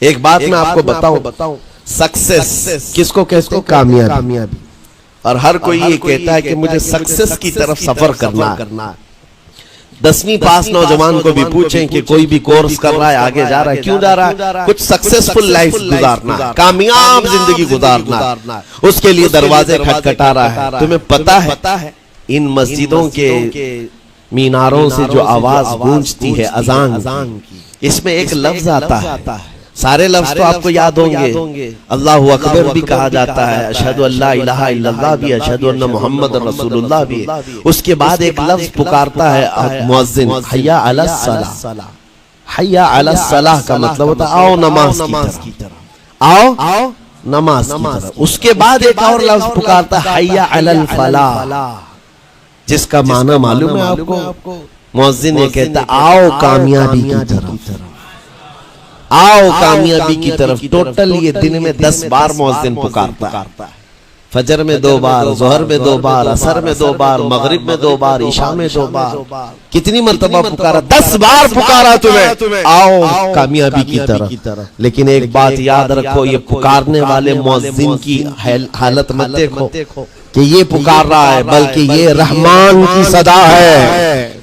ایک بات میں آپ کو بتاؤں، سکسیس کس کو کہتے ہیں؟ کامیابی. اور ہر کوئی یہ کہتا ہے کہ مجھے سکسیس کی طرف سفر کرنا ہے. 10ویں پاس نوجوان کو بھی پوچھیں کہ کوئی بھی کورس کر رہا ہے، آگے جا رہا ہے، کیوں جا رہا ہے؟ کچھ سکسیسفل لائف گزارنا ہے، کامیاب زندگی گزارنا ہے، اس کے لیے دروازے کھٹکھٹا رہا ہے. تمہیں پتہ ہے ان مسجدوں کے میناروں سے جو آواز گونجتی ہے اذان کی، اس میں ایک لفظ آتا ہے. سارے لفظ تو آپ کو یاد ہوں گے. اللہ اکبر بھی کہا جاتا ہے، اشہد ان لا الہ الا اللہ بھی، اشہد ان محمد رسول اللہ بھی. اس کے بعد ایک لفظ پکارتا ہے مؤذن، حی علی الصلاۃ. حی علی الصلاۃ کا مطلب ہوتا ہے آؤ نماز کی طرف، آؤ نماز کی طرف. اس کے بعد ایک اور لفظ پکارتا ہے حی علی الفلاح، جس کا معنی معلوم ہے آپ کو؟ مؤذن یہ کہتا ہے آؤ کامیابی کی طرف، آؤ کامیابی کی طرف. ٹوٹل یہ دن میں 10 بار مؤذن پکارتا ہے. فجر میں 2 بار، ظہر میں 2 بار، عصر میں 2 بار، مغرب میں 2 بار، عشاء میں 2 بار. کتنی مرتبہ پکارا؟ 10 بار پکارا تمہیں آؤ کامیابی کی طرف. لیکن ایک بات یاد رکھو، یہ پکارنے والے مؤذن کی حالت مت دیکھو کہ یہ پکار رہا ہے، بلکہ یہ رحمان کی صدا ہے،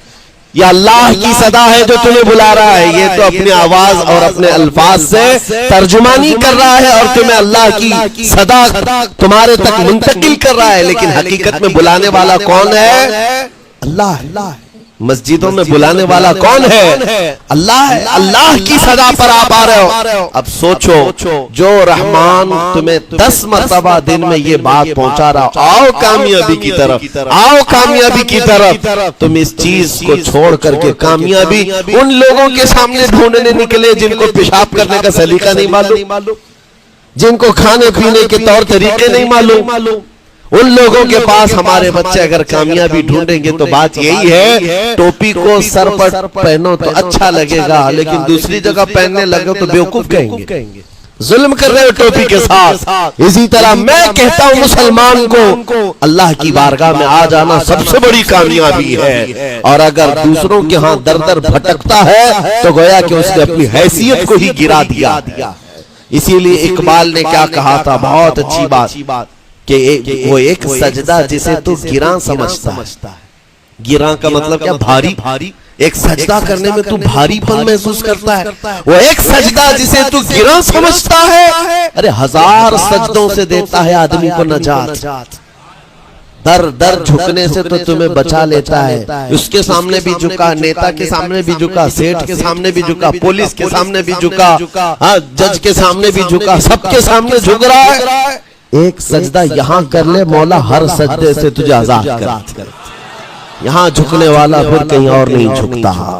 یہ اللہ کی صدا ہے جو تمہیں بلا رہا ہے. یہ تو اپنی آواز اور اپنے الفاظ سے ترجمانی کر رہا ہے اور تمہیں اللہ کی صدا تمہارے تک منتقل کر رہا ہے. لیکن حقیقت میں بلانے والا کون ہے؟ اللہ. مسجدوں میں بلانے والا کون ہے؟ اللہ ہے. اللہ کی صدا پر آپ آ رہے ہو. اب سوچو، جو رحمان تمہیں 10 مرتبہ دن میں یہ بات پہنچا رہا، آؤ کامیابی کی طرف، آؤ کامیابی کی طرف، تم اس چیز کو چھوڑ کر کے کامیابی ان لوگوں کے سامنے ڈھونڈنے نکلے جن کو پیشاب کرنے کا سلیقہ نہیں معلوم، جن کو کھانے پینے کے طور طریقے نہیں معلوم. ان لوگوں کے پاس ہمارے بچے اگر کامیابی ڈھونڈیں گے تو بات یہی ہے، ٹوپی کو سر پر پہنو تو اچھا لگے گا، لیکن دوسری جگہ پہننے لگے تو بیوقوف کہیں گے، ظلم کر رہے ہو ٹوپی کے ساتھ. اسی طرح میں کہتا ہوں مسلمان کو اللہ کی بارگاہ میں آ جانا سب سے بڑی کامیابی ہے. اور اگر دوسروں کے ہاں در در بھٹکتا ہے تو گویا کہ اس نے اپنی حیثیت کو ہی گرا دیا. اسی لیے اقبال نے کیا کہا تھا، بہت اچھی بات، کہ وہ ایک سجدہ جسے تو گراں سمجھتا ہے. گراں کا مطلب کیا؟ بھاری. ایک سجدہ کرنے میں تو بھاری پن محسوس کرتا ہے. وہ ایک سجدہ جسے تو گراں سمجھتا ہے، ارے 1000 سجدوں سے دیتا ہے آدمی کو نجات. در جھکنے سے تو تمہیں بچا لیتا ہے. اس کے سامنے بھی جھکا، نیتا کے سامنے بھی جھکا، سیٹھ کے سامنے بھی جھکا، پولیس کے سامنے بھی جھکا، جج کے سامنے بھی جھکا، سب کے سامنے جھک رہا ہے. ایک سجدہ یہاں کر لے، مولا ہر سجدے سے تجھے آزاد کر. یہاں جھکنے والا پھر کہیں اور نہیں جھکتا.